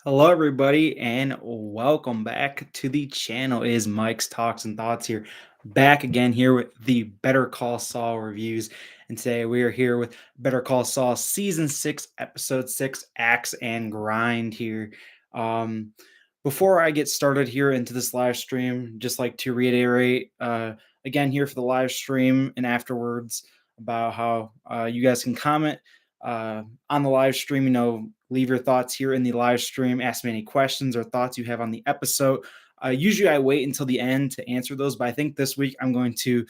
Hello, everybody, and welcome back to the channel. It is Mike's Talks and Thoughts here, back again here with the Better Call Saul reviews. And today we are here with Better Call Saul Season 6, Episode 6, Axe and Grind here. Um, Before I get started here into this live stream, just like to reiterate again here for the live stream and afterwards about how you guys can comment on the live stream. Leave your thoughts here in the live stream. Ask me any questions or thoughts you have on the episode. Usually, I wait until the end to answer those, but I think this week I'm going to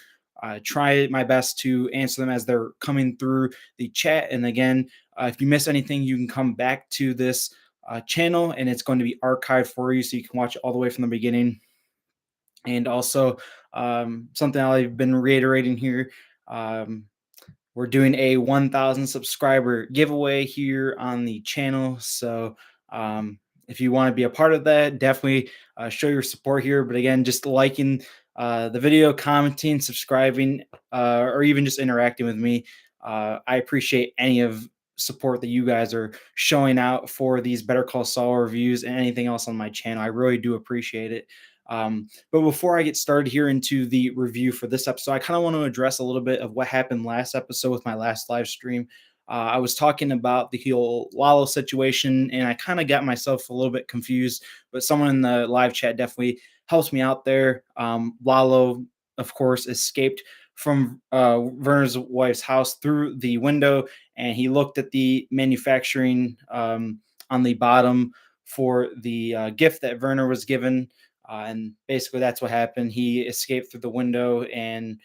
try my best to answer them as they're coming through the chat. And again, if you miss anything, you can come back to this channel and it's going to be archived for you so you can watch it all the way from the beginning. And also, something I've been reiterating here. We're doing a 1,000 subscriber giveaway here on the channel. So if you want to be a part of that, definitely show your support here. But again, just liking the video, commenting, subscribing, or even just interacting with me. I appreciate any of support that you guys are showing out for these Better Call Saul reviews and anything else on my channel. I really do appreciate it. But before I get started here into the review for this episode, I kind of want to address a little bit of what happened last episode with my last live stream. I was talking about the whole Lalo situation, and I kind of got myself a little bit confused. But someone in the live chat definitely helps me out there. Lalo, of course, escaped from Werner's wife's house through the window, and he looked at the manufacturing on the bottom for the gift that Werner was given, and basically, that's what happened. He escaped through the window and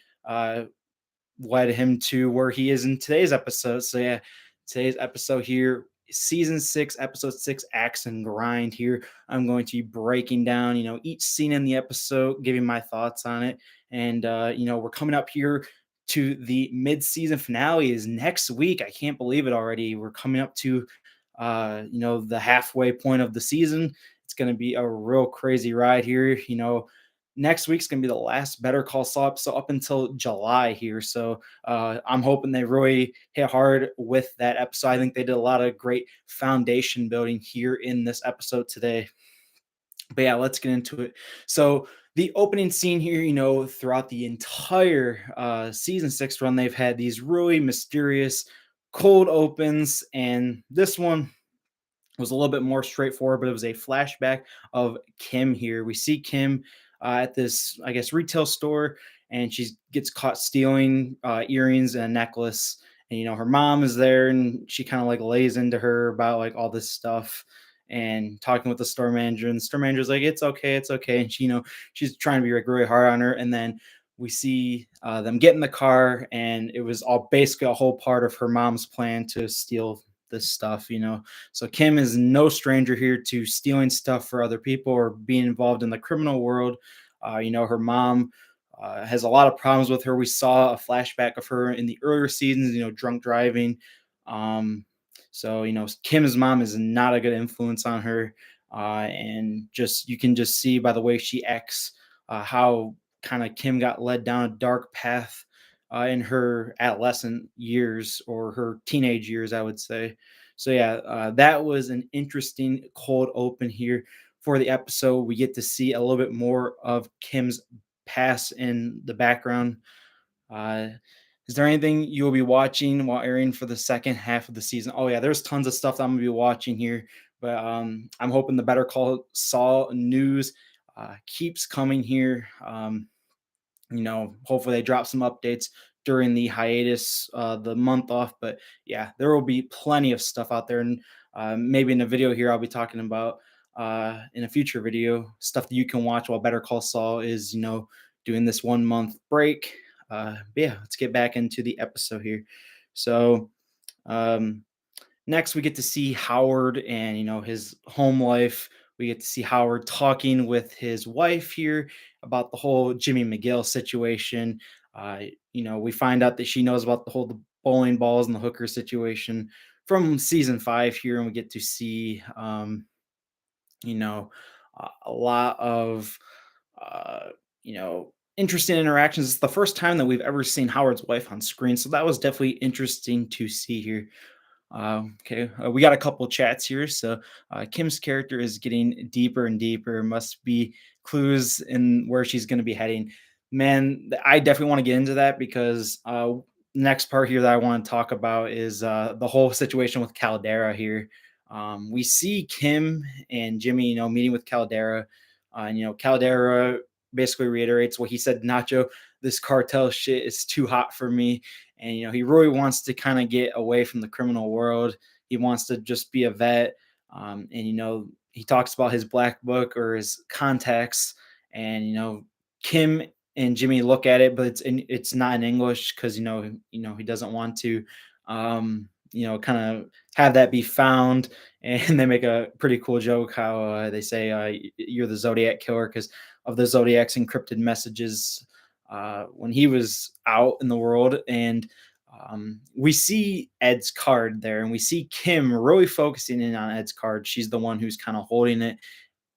led him to where he is in today's episode. So, yeah, today's episode here, season 6, episode 6, Axe and Grind. Here, I'm going to be breaking down, each scene in the episode, giving my thoughts on it. And, we're coming up here to the mid-season finale is next week. I can't believe it already. We're coming up to, the halfway point of the season. It's going to be a real crazy ride here. Next week's going to be the last Better Call Saul episode up until July here. So I'm hoping they really hit hard with that episode. I think they did a lot of great foundation building here in this episode today. But yeah, let's get into it. So the opening scene here, throughout the entire season 6 run, they've had these really mysterious cold opens. And this one was a little bit more straightforward, but it was a flashback of Kim here. We see Kim at this, I guess, retail store, and she gets caught stealing earrings and a necklace. And her mom is there, and she kind of like lays into her about like all this stuff and talking with the store manager. And the store manager's like, "It's okay, it's okay." And she, she's trying to be like really hard on her. And then we see them get in the car, and it was all basically a whole part of her mom's plan to steal this stuff. So Kim is no stranger here to stealing stuff for other people or being involved in the criminal world. Her mom has a lot of problems with her. We saw a flashback of her in the earlier seasons, drunk driving. Kim's mom is not a good influence on her. And just you can just see by the way she acts how kind of Kim got led down a dark path in her adolescent years or her teenage years, I would say. So yeah, that was an interesting cold open here for the episode. We get to see a little bit more of Kim's past in the background. Uh, is there anything you will be watching while airing for the second half of the season? Oh yeah, there's tons of stuff that I'm gonna be watching here, but I'm hoping the Better Call Saul news keeps coming here. Hopefully they drop some updates during the hiatus, the month off. But yeah, there will be plenty of stuff out there. And maybe in a video here, I'll be talking about in a future video stuff that you can watch while Better Call Saul is, doing this 1 month break. But yeah, let's get back into the episode here. So, next, we get to see Howard and his home life. We get to see Howard talking with his wife here about the whole Jimmy McGill situation. We find out that she knows about the bowling balls and the hooker situation from season 5 here, and we get to see a lot of interesting interactions. It's the first time that we've ever seen Howard's wife on screen, so that was definitely interesting to see here. Okay, we got a couple chats here. So Kim's character is getting deeper and deeper. Must be clues in where she's going to be heading. Man, I definitely want to get into that because next part here that I want to talk about is the whole situation with Caldera here. We see Kim and Jimmy, meeting with Caldera. And Caldera basically reiterates what he said, Nacho. This cartel shit is too hot for me, and he really wants to kind of get away from the criminal world. He wants to just be a vet. And he talks about his black book or his contacts, and Kim and Jimmy look at it, but it's not in English because he doesn't want to kind of have that be found. And they make a pretty cool joke how they say you're the Zodiac killer because of the Zodiac's encrypted messages when he was out in the world. And we see Ed's card there, and we see Kim really focusing in on Ed's card. She's the one who's kind of holding it.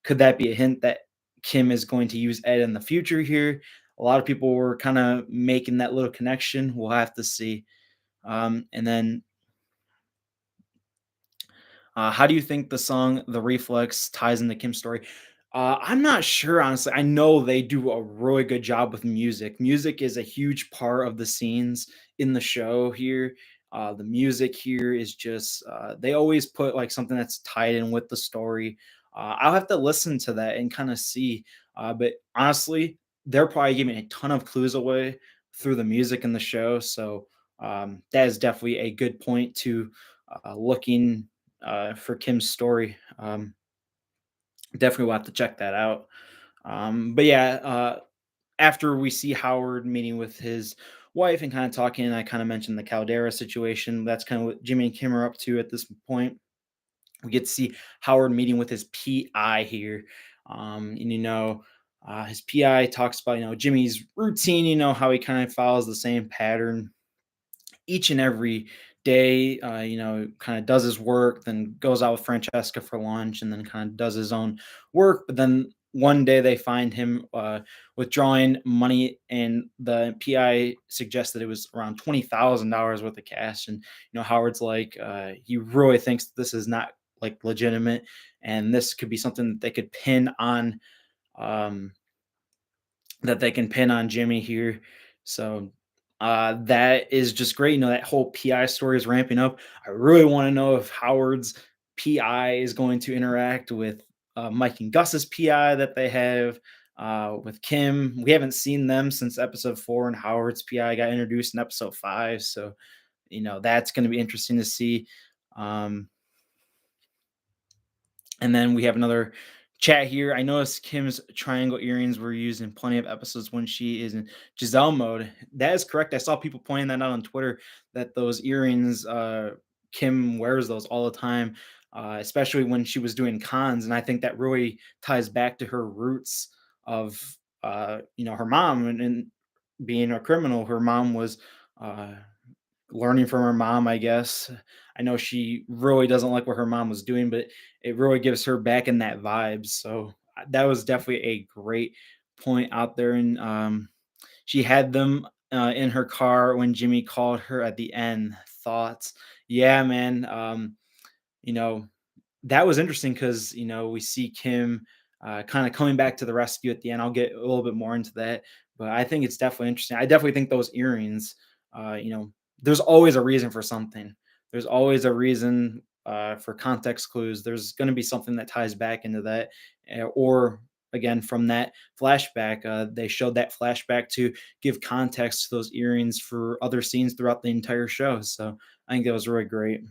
Could that be a hint that Kim is going to use Ed in the future here? A lot of people were kind of making that little connection. We'll have to see. And then how do you think the song "The Reflex" ties into Kim's story? I'm not sure, honestly. I know they do a really good job with music. Music is a huge part of the scenes in the show here. The music here is just, they always put like something that's tied in with the story. I'll have to listen to that and kind of see. But honestly, they're probably giving a ton of clues away through the music in the show. So that is definitely a good point to looking for Kim's story. Definitely will have to check that out. But yeah, after we see Howard meeting with his wife and kind of talking, I kind of mentioned the Caldera situation. That's kind of what Jimmy and Kim are up to at this point. We get to see Howard meeting with his PI here. And his PI talks about Jimmy's routine, how he kind of follows the same pattern each and every day, kind of does his work, then goes out with Francesca for lunch, and then kind of does his own work. But then one day they find him withdrawing money, and the PI suggested it was around $20,000 worth of cash. And Howard's like, he really thinks this is not like legitimate, and this could be something that they could pin on. Um, that they can pin on Jimmy here. So that is just great. That whole PI story is ramping up. I really want to know if Howard's PI is going to interact with Mike and Gus's PI that they have with Kim. We haven't seen them since episode 4, and Howard's PI got introduced in episode 5. So, that's going to be interesting to see. Um, and then we have another chat here. I noticed Kim's triangle earrings were used in plenty of episodes when she is in Giselle mode. That is correct. I saw people pointing that out on Twitter that those earrings, Kim wears those all the time, especially when she was doing cons. And I think that really ties back to her roots of, her mom and being a criminal. Her mom was uh, learning from her mom, I guess. I know she really doesn't like what her mom was doing, but it really gives her back in that vibes. So that was definitely a great point out there. And she had them in her car when Jimmy called her at the end. Thoughts? Yeah, man. You know, that was interesting because we see Kim kind of coming back to the rescue at the end. I'll get a little bit more into that, but I think it's definitely interesting. I definitely think those earrings, there's always a reason for something. There's always a reason for context clues. There's going to be something that ties back into that, or again from that flashback. They showed that flashback to give context to those earrings for other scenes throughout the entire show. So I think that was really great.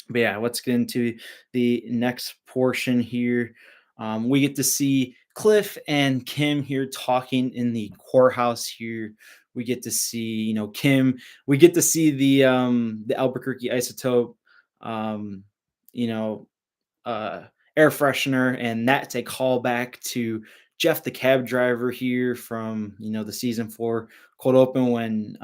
But yeah, let's get into the next portion here. We get to see Cliff and Kim here talking in the courthouse here. We get to see, Kim. We get to see the Albuquerque isotope, um, you know, uh, air freshener, and that's a callback to Jeff, the cab driver here from the season 4 cold open when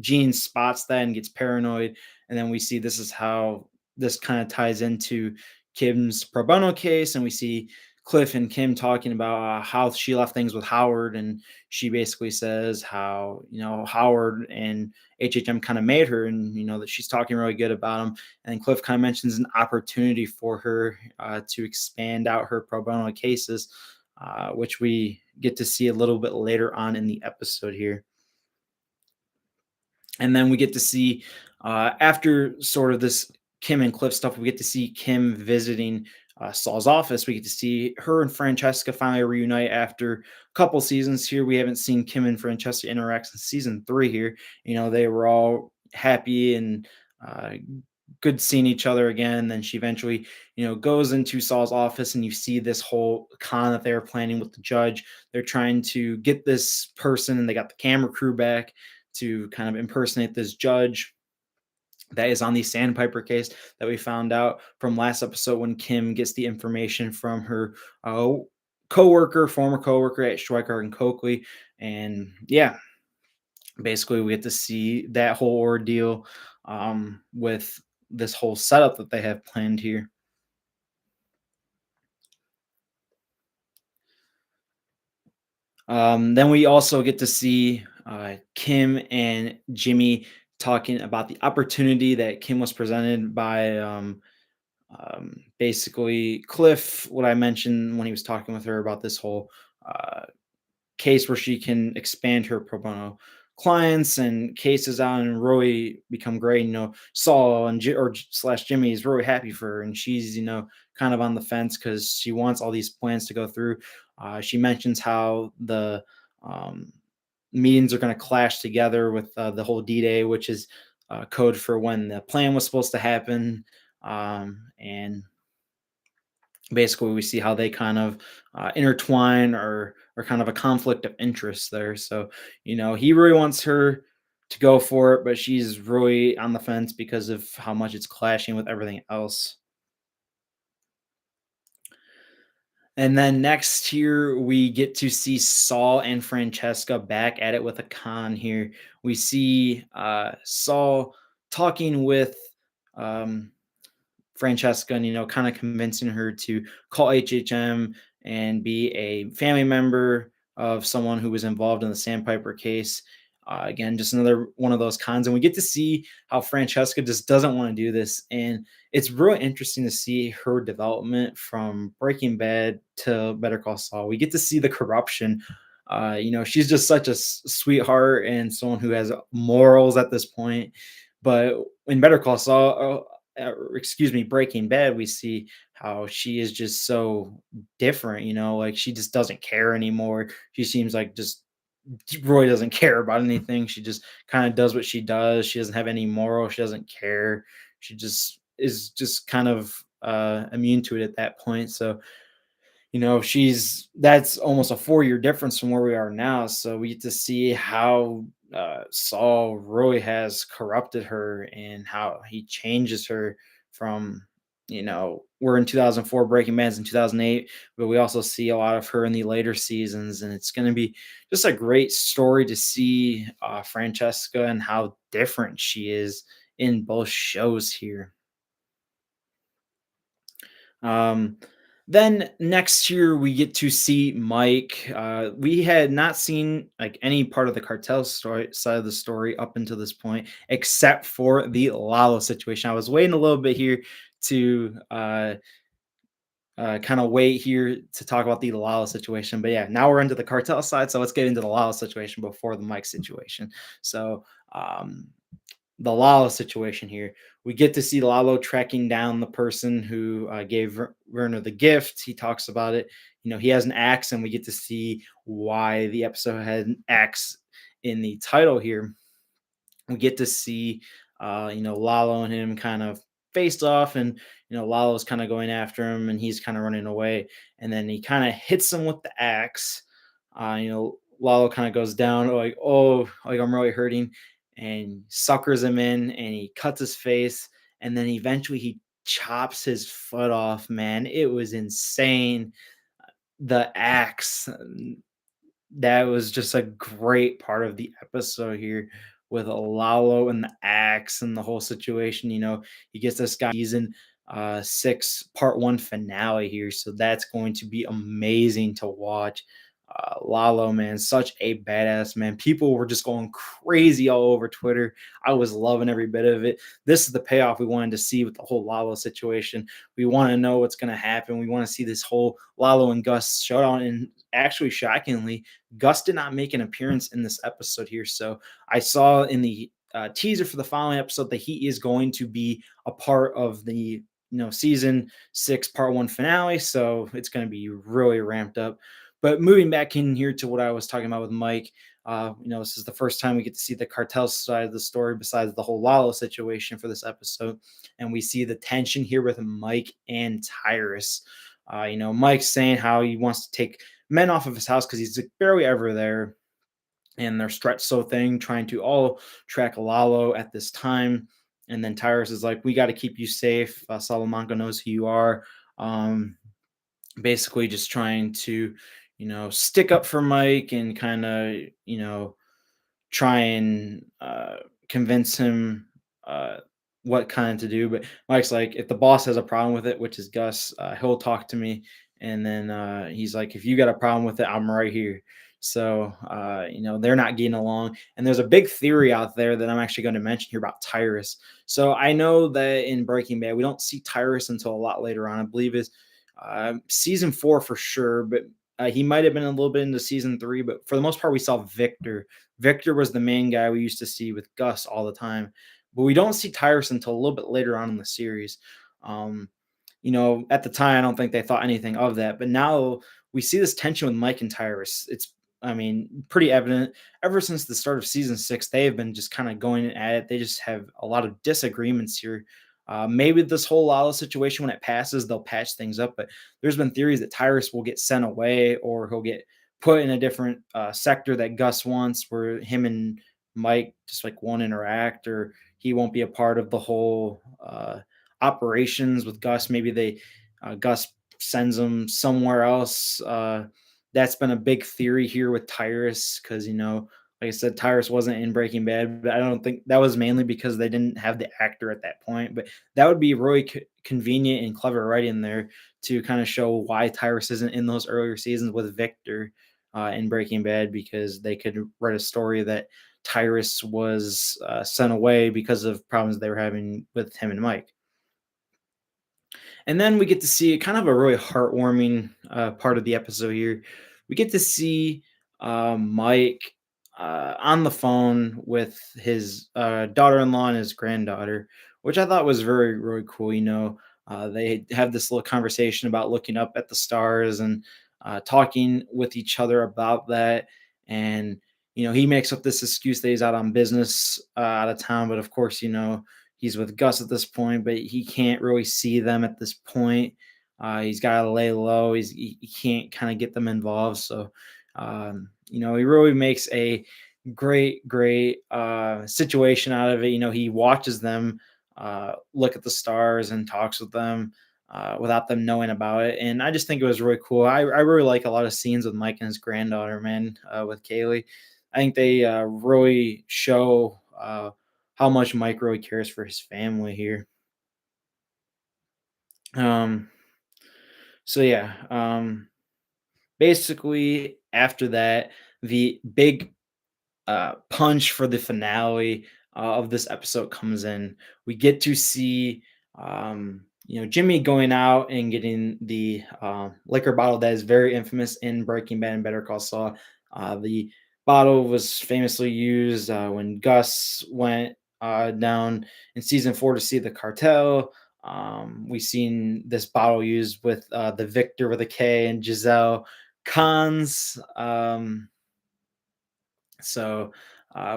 Gene spots that and gets paranoid, and then we see this is how this kind of ties into Kim's pro bono case, and we see Cliff and Kim talking about how she left things with Howard, and she basically says how Howard and HHM kind of made her, and that she's talking really good about him. And Cliff kind of mentions an opportunity for her to expand out her pro bono cases, which we get to see a little bit later on in the episode here. And then we get to see after sort of this Kim and Cliff stuff, we get to see Kim visiting Saul's office. We get to see her and Francesca finally reunite after a couple seasons here. We haven't seen Kim and Francesca interact since season 3 here. They were all happy and uh, good seeing each other again. Then she eventually, goes into Saul's office, and you see this whole con that they're planning with the judge. They're trying to get this person, and they got the camera crew back to kind of impersonate this judge that is on the Sandpiper case that we found out from last episode when Kim gets the information from her former coworker at Schweikart and Coakley. And yeah, basically we get to see that whole ordeal with this whole setup that they have planned here. Then we also get to see Kim and Jimmy talking about the opportunity that Kim was presented by basically Cliff, what I mentioned when he was talking with her about this whole uh, case where she can expand her pro bono clients and cases out and really become great. Saul and slash Jimmy is really happy for her, and she's kind of on the fence because she wants all these plans to go through. She mentions how the um, meetings are going to clash together with the whole D-Day, which is code for when the plan was supposed to happen. And basically we see how they kind of intertwine or kind of a conflict of interest there. So he really wants her to go for it, but she's really on the fence because of how much it's clashing with everything else. And then next here we get to see Saul and Francesca back at it with a con here. We see Saul talking with um, Francesca and, kind of convincing her to call HHM and be a family member of someone who was involved in the Sandpiper case. Again, just another one of those cons. And we get to see how Francesca just doesn't want to do this. And it's really interesting to see her development from Breaking Bad to Better Call Saul. We get to see the corruption. She's just such a sweetheart and someone who has morals at this point. But in Better Call Saul, excuse me, Breaking Bad, we see how she is just so different, like she just doesn't care anymore. She seems like just Roy doesn't care about anything. She just kind of does what she does. She doesn't have any moral. She doesn't care. She just is just kind of immune to it at that point. So she's that's almost a 4-year difference from where we are now. So we get to see how Saul really has corrupted her and how he changes her from, we're in 2004, Breaking Bad's in 2008, but we also see a lot of her in the later seasons. And it's going to be just a great story to see Francesca and how different she is in both shows here. Um, then next year we get to see Mike. We had not seen like any part of the cartel story side of the story up until this point, except for the Lalo situation. I was waiting a little bit here to kind of wait here to talk about the Lalo situation, but yeah, now we're into the cartel side, so let's get into the Lalo situation before the Mike situation. So um, the Lalo situation here. We get to see Lalo tracking down the person who gave Werner the gift. He talks about it. He has an axe, and we get to see why the episode had an axe in the title here. We get to see, Lalo and him kind of faced off, and Lalo's kind of going after him, and he's kind of running away, and then he kind of hits him with the axe. Lalo kind of goes down, like, oh, like I'm really hurting, and suckers him in, and he cuts his face, and then eventually he chops his foot off. Man, it was insane. The axe that was just a great part of the episode here with Lalo and the axe and the whole situation. He gets this guy season. six part one finale here. So that's going to be amazing to watch. Lalo, man, such a badass man. People were just going crazy all over Twitter. I was loving every bit of it. This is the payoff we wanted to see with the whole Lalo situation. We want to know what's going to happen. We want to see this whole Lalo and Gus showdown. And actually, shockingly, Gus did not make an appearance in this episode here. So I saw in the teaser for the following episode that he is going to be a part of the season six part one finale. So it's going to be really ramped up. But moving back in here to what I was talking about with Mike, this is the first time we get to see the cartel side of the story besides the whole Lalo situation for this episode. And we see the tension here with Mike and Tyrus. Mike's saying how he wants to take men off of his house because he's barely ever there. And they're stretched so thin, trying to all track Lalo at this time. And then Tyrus is like, we got to keep you safe. Salamanca knows who you are. Basically just trying to, stick up for Mike and kind of, try and convince him what kind to do. But Mike's like, if the boss has a problem with it, which is Gus, he'll talk to me. And then he's like, if you got a problem with it, I'm right here. So, they're not getting along. And there's a big theory out there that I'm actually going to mention here about Tyrus. So I know that in Breaking Bad, we don't see Tyrus until a lot later on. I believe is season 4 for sure, but he might have been a little bit into season 3. But for the most part, we saw Victor. Victor was the main guy we used to see with Gus all the time, but we don't see Tyrus until a little bit later on in the series. Um, at the time, I don't think they thought anything of that, but now we see this tension with Mike and Tyrus. I mean, pretty evident ever since the start of season 6. They have been just kind of going at it. They just have a lot of disagreements here. Maybe this whole Lalo situation, when it passes, they'll patch things up. But there's been theories that Tyrus will get sent away or he'll get put in a different sector that Gus wants, where him and Mike just like won't interact, or he won't be a part of the whole operations with Gus. Maybe Gus sends him somewhere else. That's been a big theory here with Tyrus because like I said, Tyrus wasn't in Breaking Bad, but I don't think that was mainly because they didn't have the actor at that point. But that would be really convenient and clever writing there to kind of show why Tyrus isn't in those earlier seasons with Victor in Breaking Bad, because they could write a story that Tyrus was sent away because of problems they were having with him and Mike. And then we get to see kind of a really heartwarming part of the episode here. We get to see Mike on the phone with his daughter-in-law and his granddaughter, which I thought was very, really cool. They have this little conversation about looking up at the stars and talking with each other about that. And he makes up this excuse that he's out on business out of town, but of course, he's with Gus at this point, but he can't really see them at this point. He's got to lay low. He can't kind of get them involved. So, he really makes a great situation out of it. He watches them look at the stars and talks with them without them knowing about it. And I just think it was really cool. I really like a lot of scenes with Mike and his granddaughter, man, with Kaylee. I think they really show how much Mike really cares for his family here. Um, so yeah, basically after that, the big punch for the finale of this episode comes in. We get to see, Jimmy going out and getting the liquor bottle that is very infamous in Breaking Bad and Better Call Saul. The bottle was famously used when Gus went down in season 4 to see the cartel. We've seen this bottle used with the Victor with a K and Giselle Cons. So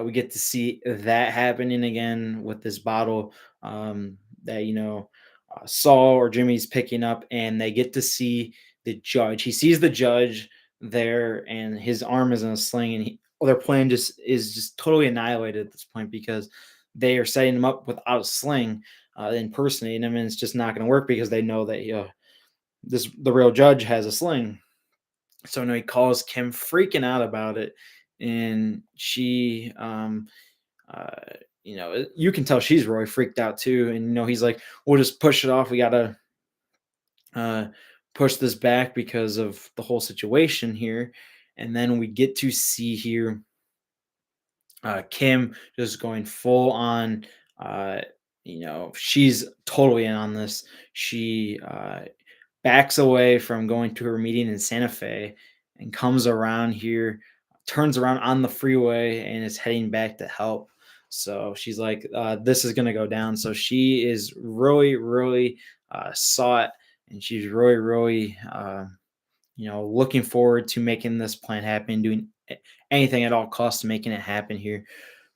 we get to see that happening again with this bottle that Saul or Jimmy's picking up, and they get to see the judge. He sees the judge there, and his arm is in a sling, and their plan just is just totally annihilated at this point because they are setting him up without a sling, impersonating him, and it's just not going to work because they know that the real judge has a sling. So no, he calls Kim freaking out about it, and she you can tell she's really freaked out too. And he's like, "We'll just push it off. We gotta uh, push this back because of the whole situation here." And then we get to see here Kim just going full on. Uh, she's totally in on this. She backs away from going to her meeting in Santa Fe and comes around here, turns around on the freeway, and is heading back to help. So she's like, this is going to go down. So she is really, really saw it, and she's really, really, looking forward to making this plan happen, doing anything at all costs to making it happen here.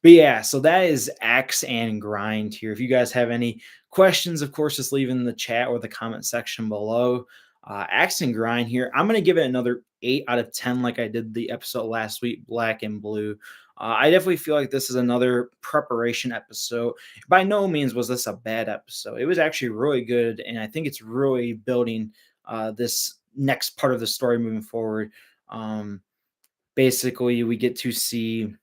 But yeah, so that is axe and grind here. If you guys have any questions, of course, just leave in the chat or the comment section below. Axe and grind here. I'm going to give it another 8 out of 10, like I did the episode last week, Black and Blue. I definitely feel like this is another preparation episode. By no means was this a bad episode. It was actually really good, and I think it's really building this next part of the story moving forward. Um, Basically, we get to see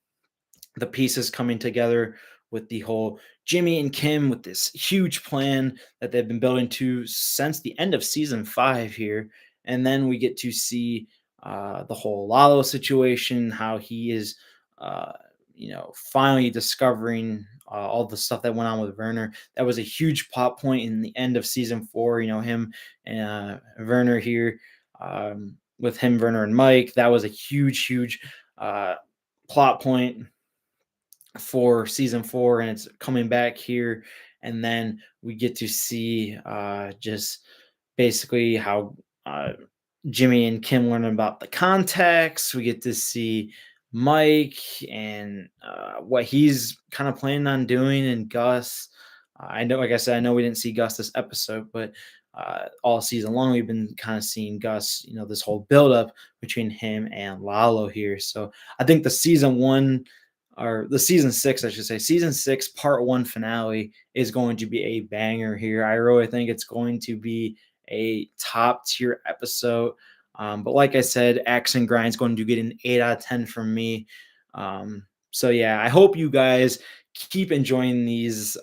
the pieces coming together with the whole Jimmy and Kim with this huge plan that they've been building to since the end of season 5 here. And then we get to see the whole Lalo situation, how he is, finally discovering all the stuff that went on with Werner. That was a huge plot point in the end of season 4. Him and Werner here, with him, Werner, and Mike. That was a huge, huge plot point for season 4, and it's coming back here. And then we get to see just basically how Jimmy and Kim learn about the contacts. We get to see Mike and what he's kind of planning on doing, and Gus. I know, like I said, I know we didn't see Gus this episode, but all season long we've been kind of seeing Gus. This whole buildup between him and Lalo here. So I think the season 1, or the season 6, I should say, season 6 part 1 finale is going to be a banger here. I really think it's going to be a top tier episode. But like I said, axe and grind is going to get an 8 out of 10 from me. So yeah, I hope you guys keep enjoying these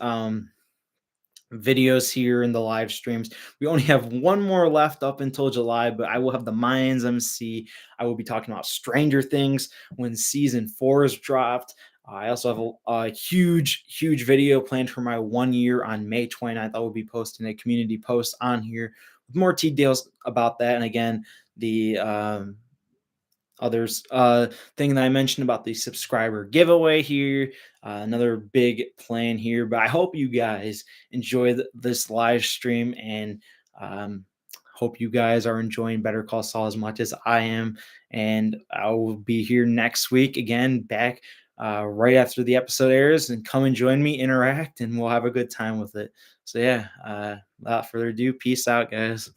videos here in the live streams. We only have one more left up until July, but I will have the Mayans MC. I will be talking about Stranger Things when season 4 is dropped. I also have a huge, huge video planned for my 1 year on May 29th. I will be posting a community post on here with more details about that. And again, the others thing that I mentioned about the subscriber giveaway here, another big plan here. But I hope you guys enjoy this live stream, and hope you guys are enjoying Better Call Saul as much as I am. And I will be here next week again, back right after the episode airs, and come and join me, interact, and we'll have a good time with it. So yeah, without further ado, peace out, guys.